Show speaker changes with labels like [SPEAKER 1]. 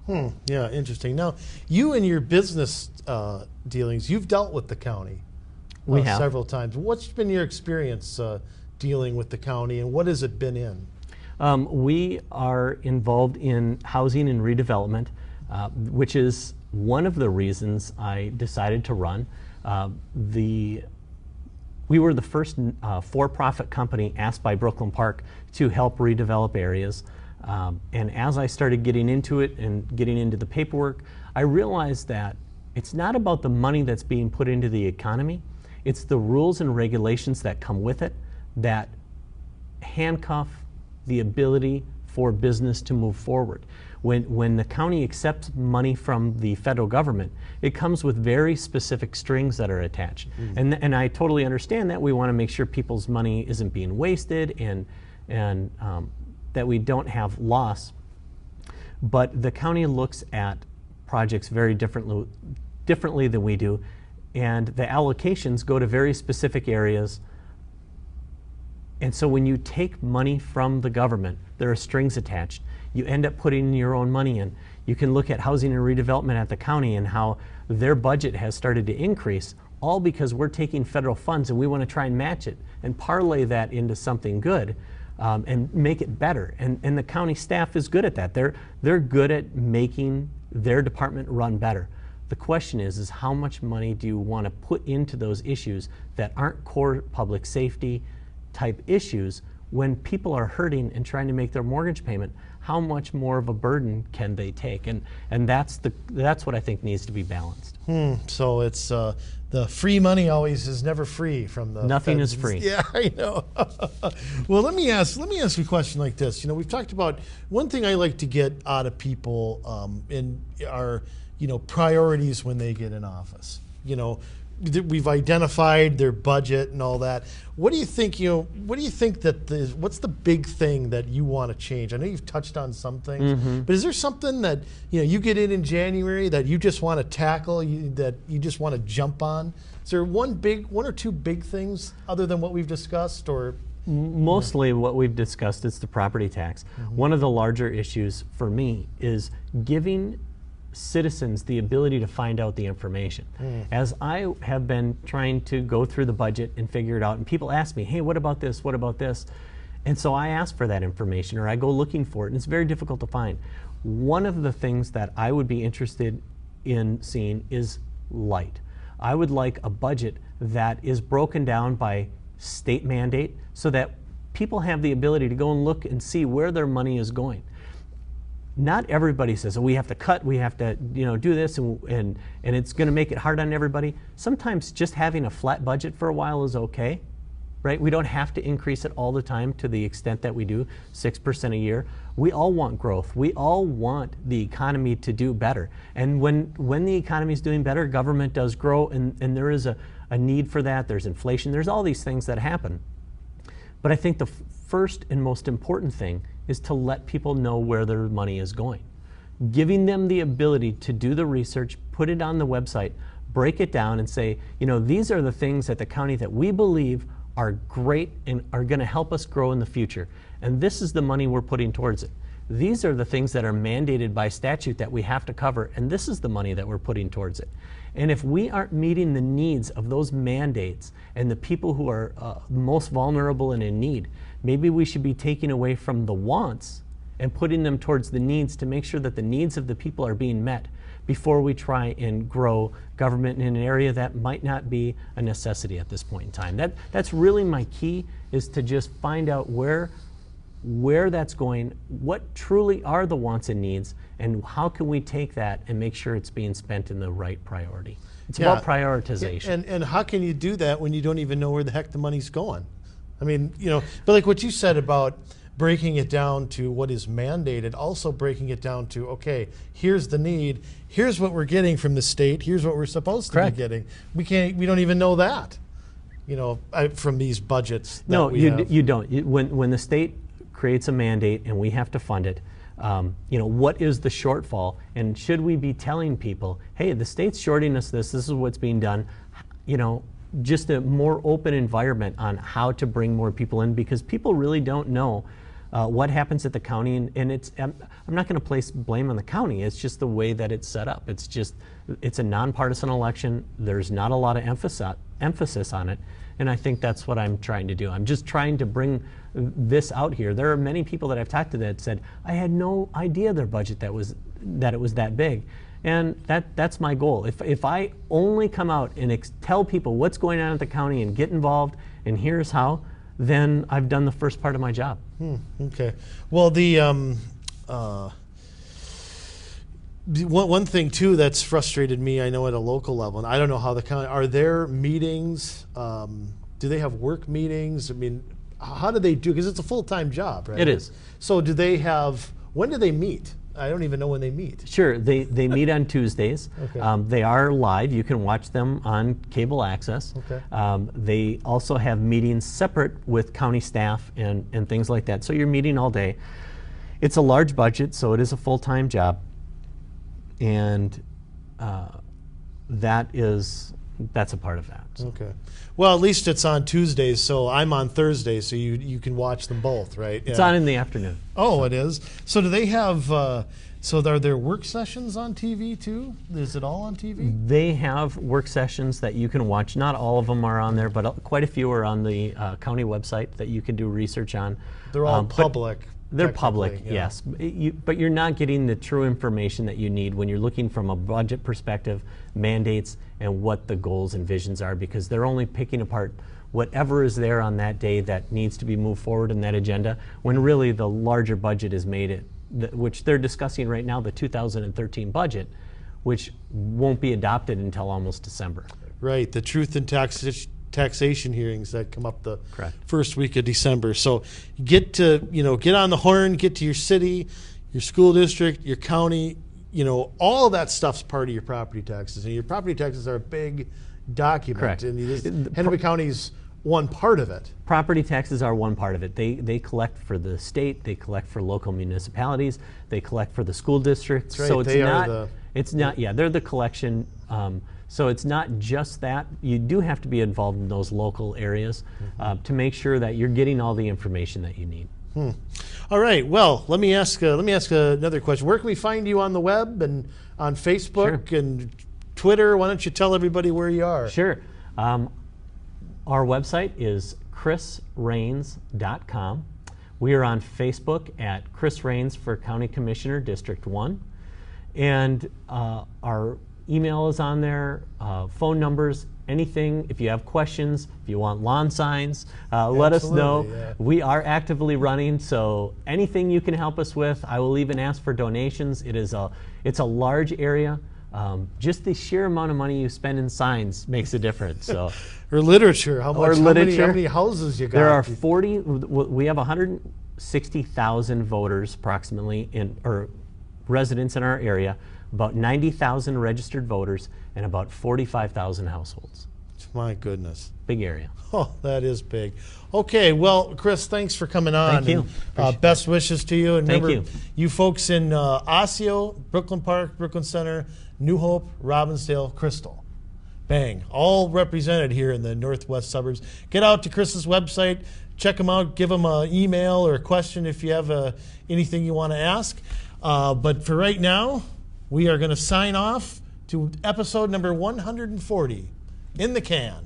[SPEAKER 1] Yeah, interesting. Now, you and your business dealings, you've dealt with the county
[SPEAKER 2] We have.
[SPEAKER 1] several times. What's been your experience dealing with the county, and what has it been in?
[SPEAKER 2] We are involved in housing and redevelopment, which is one of the reasons I decided to run. We were the first for-profit company asked by Brooklyn Park to help redevelop areas. And as I started getting into it and getting into the paperwork, I realized that it's not about the money that's being put into the economy. It's the rules and regulations that come with it that handcuff the ability for business to move forward. When the county accepts money from the federal government, it comes with very specific strings that are attached. And I totally understand that. We want to make sure people's money isn't being wasted and that we don't have loss. But the county looks at projects very differently than we do, and the allocations go to very specific areas. And so when you take money from the government, there are strings attached. You end up putting your own money in. You can look at housing and redevelopment at the county and how their budget has started to increase, all because we're taking federal funds and we want to try and match it and parlay that into something good and make it better. And the county staff is good at that. They're good at making their department run better. The question is how much money do you want to put into those issues that aren't core public safety type issues? When people are hurting and trying to make their mortgage payment, how much more of a burden can they take? And that's what I think needs to be balanced.
[SPEAKER 1] So it's the free money always is never free from the
[SPEAKER 2] Nothing
[SPEAKER 1] feds.
[SPEAKER 2] is free.
[SPEAKER 1] Yeah, I know. Well, let me ask you a question like this. You know, we've talked about one thing I like to get out of people in our priorities when they get in office. You know, we've identified their budget and all that. What do you think? What do you think what's the big thing that you want to change? I know you've touched on some things, but is there something that you get in January that you just want to tackle, that you just want to jump on? Is there one or two big things other than what we've discussed, or?
[SPEAKER 2] Mostly what we've discussed is the property tax. One of the larger issues for me is giving citizens the ability to find out the information. As I have been trying to go through the budget and figure it out, and people ask me, hey, what about this? What about this? And so I ask for that information, or I go looking for it, and it's very difficult to find. One of the things that I would be interested in seeing is light. I would like a budget that is broken down by state mandate so that people have the ability to go and look and see where their money is going. Not everybody says, oh, we have to cut, we have to do this, and it's going to make it hard on everybody. Sometimes just having a flat budget for a while is okay, right? We don't have to increase it all the time to the extent that we do, 6% a year. We all want growth. We all want the economy to do better. And when the economy is doing better, government does grow, and there is a need for that. There's inflation. There's all these things that happen. But I think the first and most important thing is to let people know where their money is going. Giving them the ability to do the research, put it on the website, break it down and say, these are the things at the county that we believe are great and are going to help us grow in the future. And this is the money we're putting towards it. These are the things that are mandated by statute that we have to cover, and this is the money that we're putting towards it. And if we aren't meeting the needs of those mandates and the people who are most vulnerable and in need, maybe we should be taking away from the wants and putting them towards the needs to make sure that the needs of the people are being met before we try and grow government in an area that might not be a necessity at this point in time. That's really my key, is to just find out where that's going, what truly are the wants and needs, and how can we take that and make sure it's being spent in the right priority. It's about prioritization.
[SPEAKER 1] And how can you do that when you don't even know where the heck the money's going? I mean, but like what you said about breaking it down to what is mandated, also breaking it down to, okay, here's the need, here's what we're getting from the state, here's what we're supposed to be getting. We don't even know that, from these budgets that
[SPEAKER 2] you don't. When the state creates a mandate and we have to fund it, what is the shortfall, and should we be telling people, hey, the state's shorting us this is what's being done, just a more open environment on how to bring more people in, because people really don't know what happens at the county, and it's I'm not going to place blame on the county. It's just the way that it's set up. It's a nonpartisan election. There's not a lot of emphasis on it, and I think that's what I'm trying to do. I'm just trying to bring this out here. There are many people that I've talked to that said, I had no idea their budget that it was that big. And that's my goal. If I only come out and tell people what's going on at the county and get involved and here's how, then I've done the first part of my job.
[SPEAKER 1] Okay. Well, the one thing too that's frustrated me, I know at a local level, and I don't know how the county, are there meetings? Do they have work meetings? I mean, how do they do? Because it's a full-time job, right?
[SPEAKER 2] It is.
[SPEAKER 1] So do they have? When do they meet? I don't even know when they meet.
[SPEAKER 2] Sure, they meet on Tuesdays.
[SPEAKER 1] Okay.
[SPEAKER 2] They are live. You can watch them on cable access.
[SPEAKER 1] Okay.
[SPEAKER 2] They also have meetings separate with county staff and things like that. So you're meeting all day. It's a large budget, so it is a full-time job, and that's a part of that. So.
[SPEAKER 1] Okay. Well, at least it's on Tuesdays, so I'm on Thursdays, so you can watch them both, right?
[SPEAKER 2] It's on in the afternoon.
[SPEAKER 1] Oh, it is. So do they have? So are there work sessions on TV too? Is it all on TV?
[SPEAKER 2] They have work sessions that you can watch. Not all of them are on there, but quite a few are on the county website that you can do research on.
[SPEAKER 1] They're all public.
[SPEAKER 2] They're public,
[SPEAKER 1] yeah.
[SPEAKER 2] yes. But you're not getting the true information that you need when you're looking from a budget perspective, mandates, and what the goals and visions are, because they're only picking apart whatever is there on that day that needs to be moved forward in that agenda, when really the larger budget is made, which they're discussing right now, the 2013 budget, which won't be adopted until almost December.
[SPEAKER 1] Right, the truth and taxation hearings that come up the
[SPEAKER 2] Correct.
[SPEAKER 1] first week of December. So get on the horn, get to your city, your school district, your county, all of that stuff's part of your property taxes. And your property taxes are a big document.
[SPEAKER 2] Correct.
[SPEAKER 1] And Hennepin County's one part of it.
[SPEAKER 2] Property taxes are one part of it. They collect for the state, they collect for local municipalities, they collect for the school districts.
[SPEAKER 1] That's right.
[SPEAKER 2] So they're the collection. So it's not just that. You do have to be involved in those local areas to make sure that you're getting all the information that you need.
[SPEAKER 1] All right. Well, let me ask another question. Where can we find you on the web and on Facebook and Twitter? Why don't you tell everybody where you are?
[SPEAKER 2] Sure. Our website is chrisrains.com. We are on Facebook at Chris Rains for County Commissioner, District 1. And our email is on there, phone numbers, anything. If you have questions, if you want lawn signs, let us know.
[SPEAKER 1] Yeah.
[SPEAKER 2] We are actively running, so anything you can help us with. I will even ask for donations. It's a large area. Just the sheer amount of money you spend in signs makes a difference. So,
[SPEAKER 1] or literature. How many houses you got?
[SPEAKER 2] There are 40. We have 160,000 voters approximately or residents in our area. About 90,000 registered voters and about 45,000 households.
[SPEAKER 1] My goodness.
[SPEAKER 2] Big area.
[SPEAKER 1] Oh, that is big. Okay, well, Chris, thanks for coming on.
[SPEAKER 2] Thank you.
[SPEAKER 1] And, best wishes to you. And
[SPEAKER 2] Thank
[SPEAKER 1] remember, you folks in Osseo, Brooklyn Park, Brooklyn Center, New Hope, Robbinsdale, Crystal. Bang. All represented here in the northwest suburbs. Get out to Chris's website. Check him out. Give him an email or a question if you have anything you want to ask. But for right now, we are going to sign off to episode number 140 in the can.